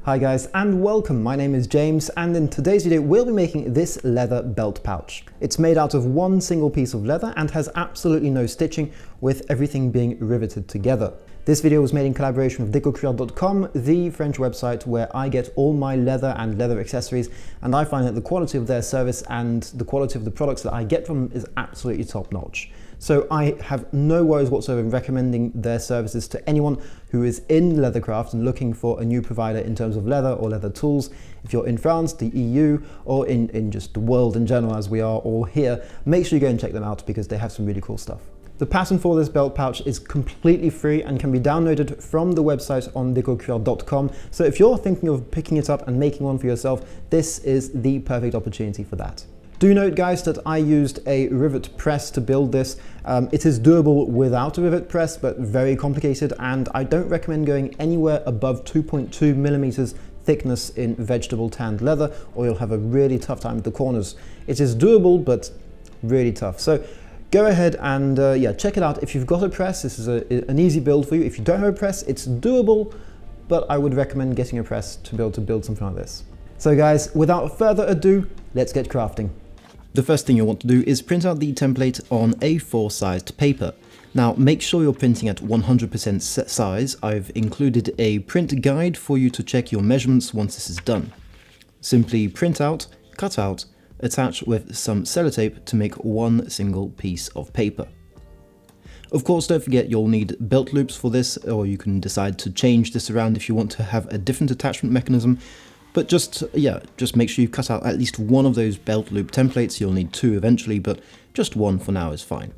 Hi guys and welcome, my name is James and in today's video we'll be making this leather belt pouch. It's made out of one single piece of leather and has absolutely no stitching, with everything being riveted together. This video was made in collaboration with vegtan.com, the French website where I get all my leather and leather accessories, and I find that the quality of their service and the quality of the products that I get from them is absolutely top notch. So I have no worries whatsoever in recommending their services to anyone who is in leathercraft and looking for a new provider in terms of leather or leather tools. If you're in France, the EU, or in just the world in general as we are all here, make sure you go and check them out because they have some really cool stuff. The pattern for this belt pouch is completely free and can be downloaded from the website on decocure.com. So if you're thinking of picking it up and making one for yourself, this is the perfect opportunity for that. Do note guys that I used a rivet press to build this. It is doable without a rivet press, but very complicated, and I don't recommend going anywhere above 2.2 millimeters thickness in vegetable tanned leather, or you'll have a really tough time with the corners. It is doable, but really tough. So go ahead and yeah, check it out. If you've got a press, this is an easy build for you. If you don't have a press, it's doable, but I would recommend getting a press to be able to build something like this. So guys, without further ado, let's get crafting. The first thing you'll want to do is print out the template on A4 sized paper. Now make sure you're printing at 100% size. I've included a print guide for you to check your measurements once this is done. Simply print out, cut out, attach with some sellotape to make one single piece of paper. Of course, don't forget you'll need belt loops for this, or you can decide to change this around if you want to have a different attachment mechanism. But just make sure you cut out at least one of those belt loop templates. You'll need two eventually, but just one for now is fine.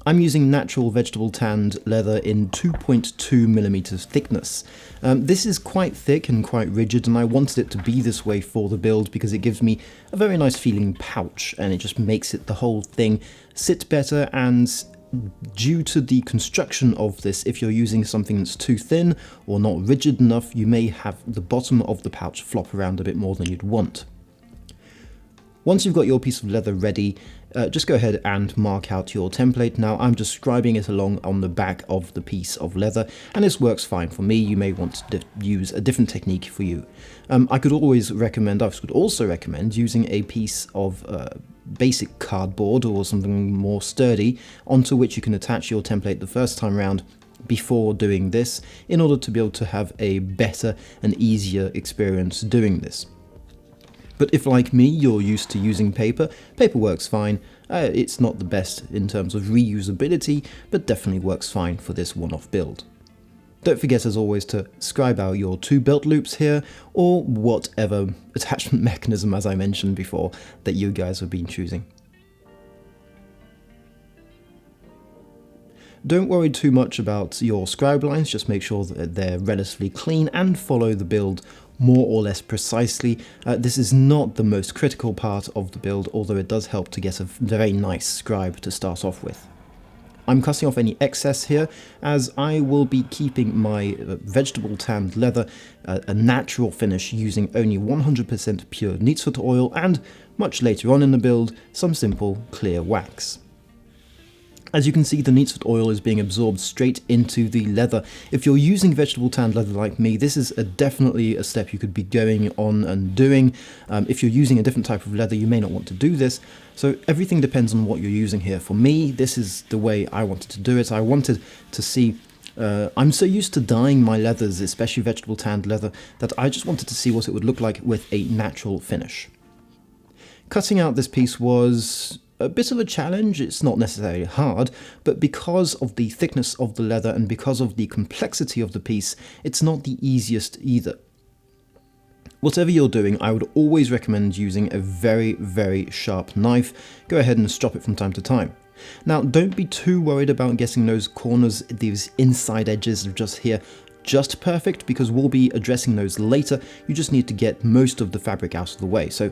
I'm using natural vegetable tanned leather in 2.2 millimeters thickness. This is quite thick and quite rigid, and I wanted it to be this way for the build because it gives me a very nice feeling pouch, and it just makes it the whole thing sit better. And due to the construction of this, if you're using something that's too thin or not rigid enough, you may have the bottom of the pouch flop around a bit more than you'd want. Once you've got your piece of leather ready, just go ahead and mark out your template. Now I'm just scribing it along on the back of the piece of leather, and this works fine for me. You may want to use a different technique for you. I could also recommend using a piece of basic cardboard or something more sturdy onto which you can attach your template the first time round before doing this, in order to be able to have a better and easier experience doing this. But if, like me, you're used to using paper works fine. It's not the best in terms of reusability, but definitely works fine for this one-off build. Don't forget, as always, to scribe out your two belt loops here, or whatever attachment mechanism, as I mentioned before, that you guys have been choosing. Don't worry too much about your scribe lines, just make sure that they're relatively clean and follow the build more or less precisely. This is not the most critical part of the build, although it does help to get a very nice scribe to start off with. I'm cutting off any excess here, as I will be keeping my vegetable tanned leather a natural finish using only 100% pure neatsfoot oil and, much later on in the build, some simple clear wax. As you can see, the neatsfoot oil is being absorbed straight into the leather. If you're using vegetable tanned leather like me, this is definitely a step you could be going on and doing. If you're using a different type of leather, you may not want to do this. So everything depends on what you're using here. For me, this is the way I wanted to do it. I wanted to see, I'm so used to dyeing my leathers, especially vegetable tanned leather, that I just wanted to see what it would look like with a natural finish. Cutting out this piece was a bit of a challenge. It's not necessarily hard, but because of the thickness of the leather and because of the complexity of the piece, it's not the easiest either. Whatever you're doing, I would always recommend using a very, very sharp knife. Go ahead and strop it from time to time. Now, don't be too worried about getting those corners, these inside edges of just here, just perfect, because we'll be addressing those later. You just need to get most of the fabric out of the way. So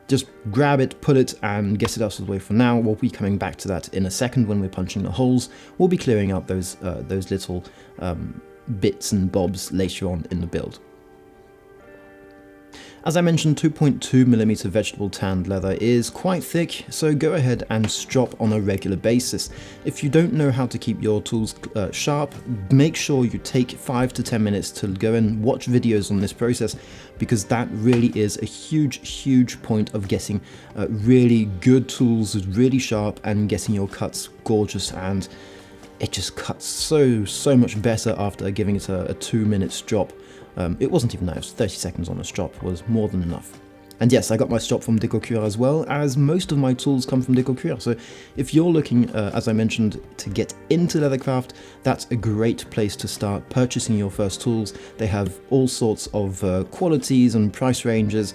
just grab it, pull it, and get it out of the way for now. We'll be coming back to that in a second when we're punching the holes. We'll be clearing out those little bits and bobs later on in the build. As I mentioned, 2.2mm vegetable tanned leather is quite thick, so go ahead and strop on a regular basis. If you don't know how to keep your tools sharp, make sure you take 5 to 10 minutes to go and watch videos on this process, because that really is a huge point of getting really good tools, really sharp, and getting your cuts gorgeous. And it just cuts so much better after giving it a 2-minute strop. It wasn't even that, it was 30 seconds on a strop was more than enough. And yes, I got my strop from Déco-Cuir as well, as most of my tools come from Déco-Cuir. So if you're looking, as I mentioned, to get into leathercraft, that's a great place to start purchasing your first tools. They have all sorts of qualities and price ranges,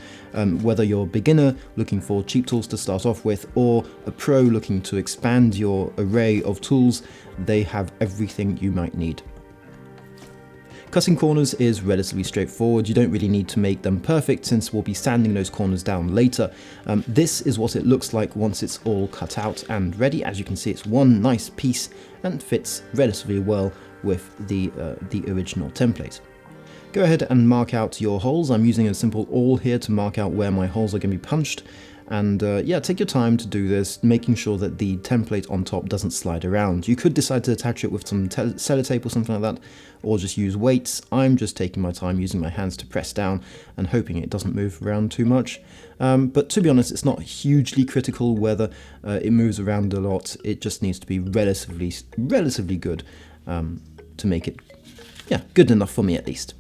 whether you're a beginner looking for cheap tools to start off with, or a pro looking to expand your array of tools, they have everything you might need. Cutting corners is relatively straightforward. You don't really need to make them perfect, since we'll be sanding those corners down later. This is what it looks like once it's all cut out and ready. As you can see, it's one nice piece and fits relatively well with the original template. Go ahead and mark out your holes. I'm using a simple awl here to mark out where my holes are going to be punched. And yeah, take your time to do this, making sure that the template on top doesn't slide around. You could decide to attach it with some sellotape or something like that, or just use weights. I'm just taking my time using my hands to press down and hoping it doesn't move around too much. But to be honest, it's not hugely critical whether it moves around a lot. It just needs to be relatively good to make it, yeah, good enough for me at least.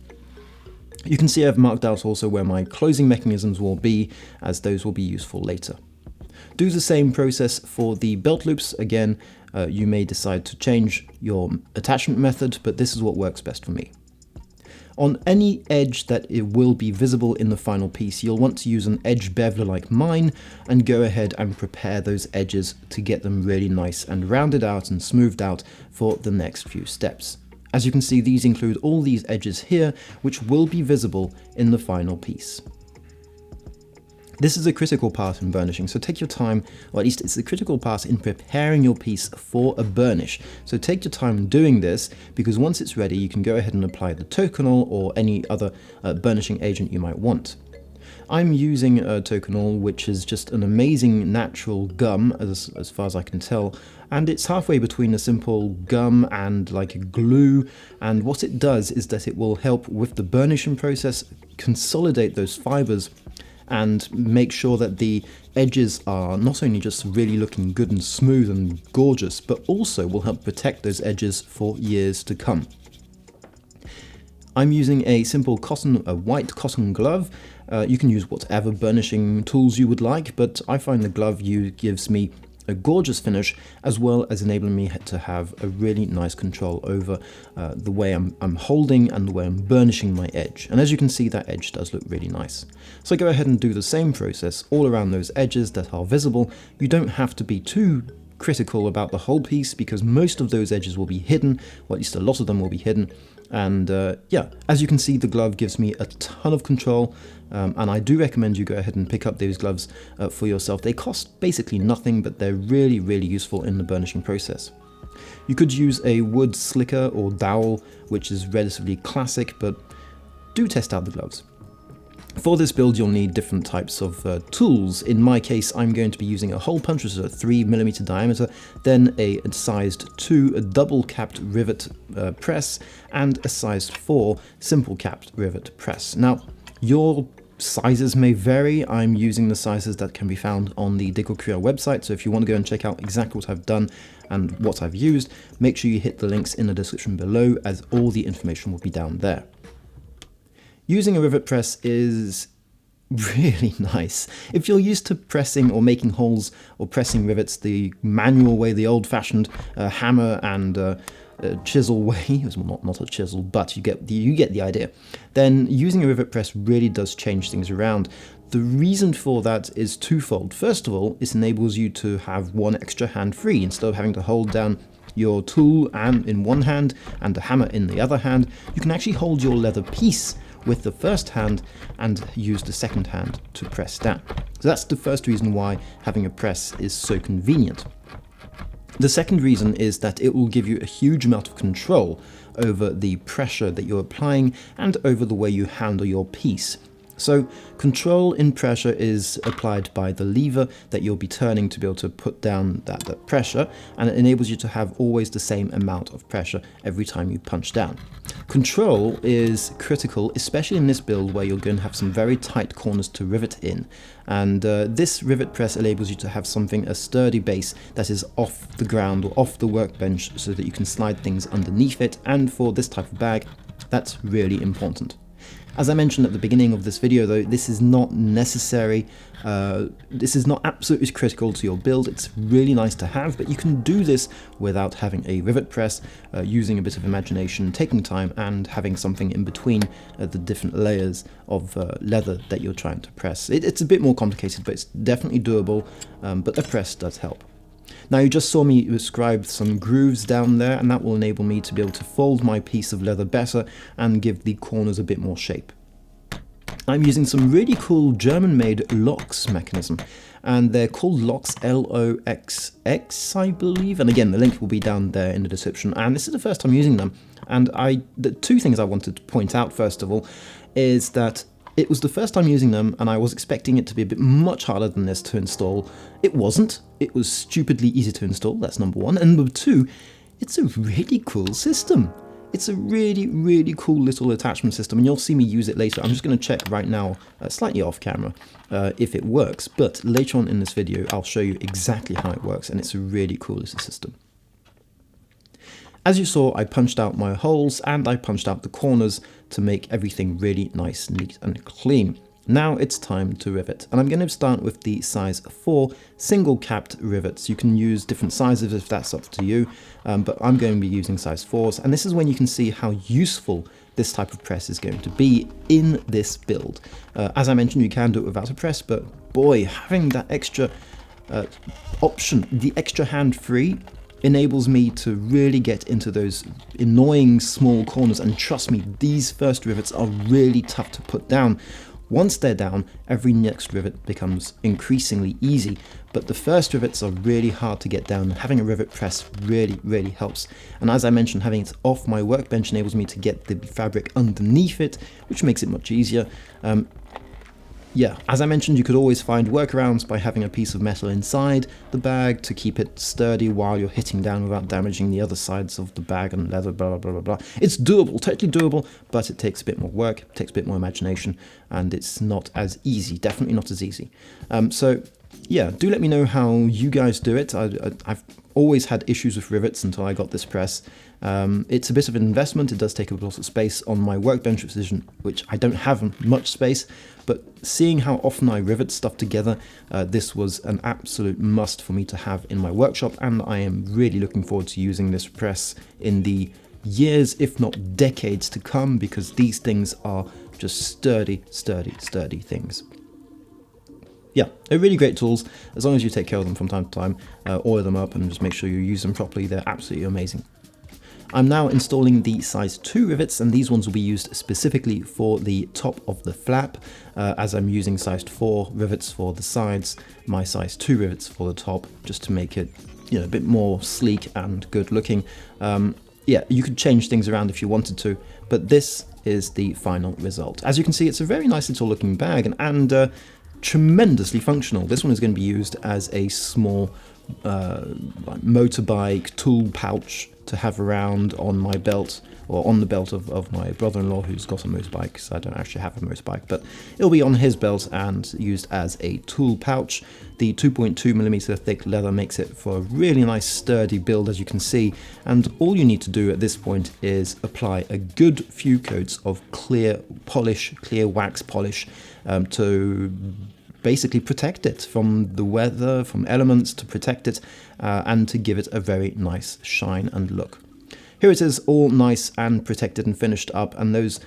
You can see I've marked out also where my closing mechanisms will be, as those will be useful later. Do the same process for the belt loops. Again, you may decide to change your attachment method, but this is what works best for me. On any edge that it will be visible in the final piece, you'll want to use an edge beveler like mine, and go ahead and prepare those edges to get them really nice and rounded out and smoothed out for the next few steps. As you can see, these include all these edges here, which will be visible in the final piece. This is a critical part in burnishing, so take your time, or at least it's a critical part in preparing your piece for a burnish. So take your time doing this, because once it's ready, you can go ahead and apply the Tokonol or any other burnishing agent you might want. I'm using Tokonol, which is just an amazing natural gum, as far as I can tell, and it's halfway between a simple gum and like a glue, and what it does is that it will help with the burnishing process, consolidate those fibers, and make sure that the edges are not only just really looking good and smooth and gorgeous, but also will help protect those edges for years to come. I'm using a simple white cotton glove. You can use whatever burnishing tools you would like, but I find the glove gives me a gorgeous finish, as well as enabling me to have a really nice control over the way I'm holding and the way I'm burnishing my edge. And as you can see, that edge does look really nice. So go ahead and do the same process all around those edges that are visible. You don't have to be too critical about the whole piece, because most of those edges will be hidden, or at least a lot of them will be hidden. And yeah, as you can see, the glove gives me a ton of control, and I do recommend you go ahead and pick up those gloves for yourself. They cost basically nothing, but they're really useful in the burnishing process. You could use a wood slicker or dowel, which is relatively classic, but do test out the gloves. For this build, you'll need different types of tools. In my case, I'm going to be using a hole punch, which is a 3mm diameter, then a sized 2 double-capped rivet press, and a sized 4 simple-capped rivet press. Now, your sizes may vary. I'm using the sizes that can be found on the Déco-Cuir website, so if you want to go and check out exactly what I've done and what I've used, make sure you hit the links in the description below, as all the information will be down there. Using a rivet press is really nice. If you're used to pressing or making holes or pressing rivets the manual way, the old-fashioned hammer and chisel way, well, not a chisel, but you get the idea, then using a rivet press really does change things around. The reason for that is twofold. First of all, it enables you to have one extra hand free. Instead of having to hold down your tool in one hand and the hammer in the other hand, you can actually hold your leather piece with the first hand and use the second hand to press down. So that's the first reason why having a press is so convenient. The second reason is that it will give you a huge amount of control over the pressure that you're applying and over the way you handle your piece. So control in pressure is applied by the lever that you'll be turning to be able to put down that pressure, and it enables you to have always the same amount of pressure every time you punch down. Control is critical, especially in this build where you're going to have some very tight corners to rivet in, and this rivet press enables you to have a sturdy base that is off the ground or off the workbench so that you can slide things underneath it, and for this type of bag that's really important. As I mentioned at the beginning of this video though, this is not necessary, this is not absolutely critical to your build. It's really nice to have, but you can do this without having a rivet press, using a bit of imagination, taking time, and having something in between the different layers of leather that you're trying to press. It's a bit more complicated, but it's definitely doable, but a press does help. Now you just saw me describe some grooves down there, and that will enable me to be able to fold my piece of leather better and give the corners a bit more shape. I'm using some really cool German-made locks mechanism, and they're called locks, LOXX, I believe, and again the link will be down there in the description, and this is the first time using them, and the two things I wanted to point out first of all is that it was the first time using them, and I was expecting it to be a bit much harder than this to install. It wasn't. It was stupidly easy to install, that's number one. And number two, it's a really cool system. It's a really, really cool little attachment system, and you'll see me use it later. I'm just going to check right now, slightly off camera, if it works. But later on in this video, I'll show you exactly how it works, and it's a really cool little system. As you saw, I punched out my holes and I punched out the corners to make everything really nice, neat and clean. Now it's time to rivet, and I'm going to start with the size 4 single capped rivets. You can use different sizes if that's up to you, but I'm going to be using size 4s, and this is when you can see how useful this type of press is going to be in this build. As I mentioned, you can do it without a press, but boy, having that extra option, the extra hand free, enables me to really get into those annoying small corners, and trust me, these first rivets are really tough to put down. Once they're down, every next rivet becomes increasingly easy, but the first rivets are really hard to get down, and having a rivet press really helps. And as I mentioned, having it off my workbench enables me to get the fabric underneath it, which makes it much easier. Yeah, as I mentioned, you could always find workarounds by having a piece of metal inside the bag to keep it sturdy while you're hitting down without damaging the other sides of the bag and leather, blah, blah, blah, blah. It's doable, totally doable, but it takes a bit more work, it takes a bit more imagination, and it's not as easy, definitely not as easy. So yeah, do let me know how you guys do it. I've always had issues with rivets until I got this press. It's a bit of an investment. It does take up a lot of space on my workbench, which I don't have much space, but seeing how often I rivet stuff together, this was an absolute must for me to have in my workshop, and I am really looking forward to using this press in the years, if not decades to come, because these things are just sturdy things. Yeah, they're really great tools. As long as you take care of them from time to time, oil them up and just make sure you use them properly, they're absolutely amazing. I'm now installing the size 2 rivets, and these ones will be used specifically for the top of the flap, as I'm using size 4 rivets for the sides, my size 2 rivets for the top, just to make it, you know, a bit more sleek and good looking. Yeah, you could change things around if you wanted to, but this is the final result. As you can see, it's a very nice little looking bag, and tremendously functional. This one is going to be used as a small like motorbike tool pouch to have around on my belt, or on the belt of my brother-in-law who's got a motorbike, because I don't actually have a motorbike, but it'll be on his belt and used as a tool pouch. The 2.2mm thick leather makes it for a really nice sturdy build, as you can see, and all you need to do at this point is apply a good few coats of clear wax polish to basically protect it from the weather, from elements, to protect it and to give it a very nice shine and look. Here it is, all nice and protected and finished up, and those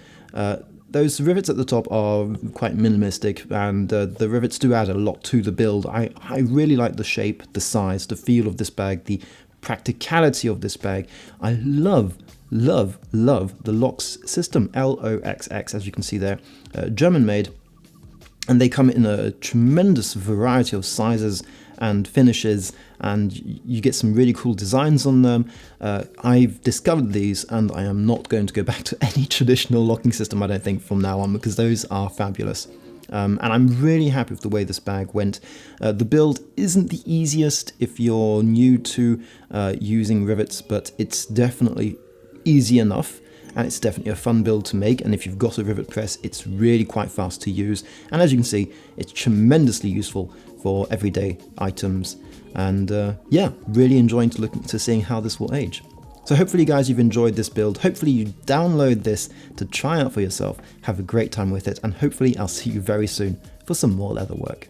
rivets at the top are quite minimalistic, and the rivets do add a lot to the build. I really like the shape, the size, the feel of this bag, the practicality of this bag. I love the locks system, LOXX, as you can see there, German made. And they come in a tremendous variety of sizes and finishes, and you get some really cool designs on them. I've discovered these, and I am not going to go back to any traditional locking system, I don't think, from now on, because those are fabulous. And I'm really happy with the way this bag went. The build isn't the easiest if you're new to using rivets, but it's definitely easy enough, and it's definitely a fun build to make. And if you've got a rivet press, it's really quite fast to use. And as you can see, it's tremendously useful for everyday items. And yeah, really enjoying to seeing how this will age. So hopefully guys, you've enjoyed this build. Hopefully you download this to try out for yourself, have a great time with it, and hopefully I'll see you very soon for some more leather work.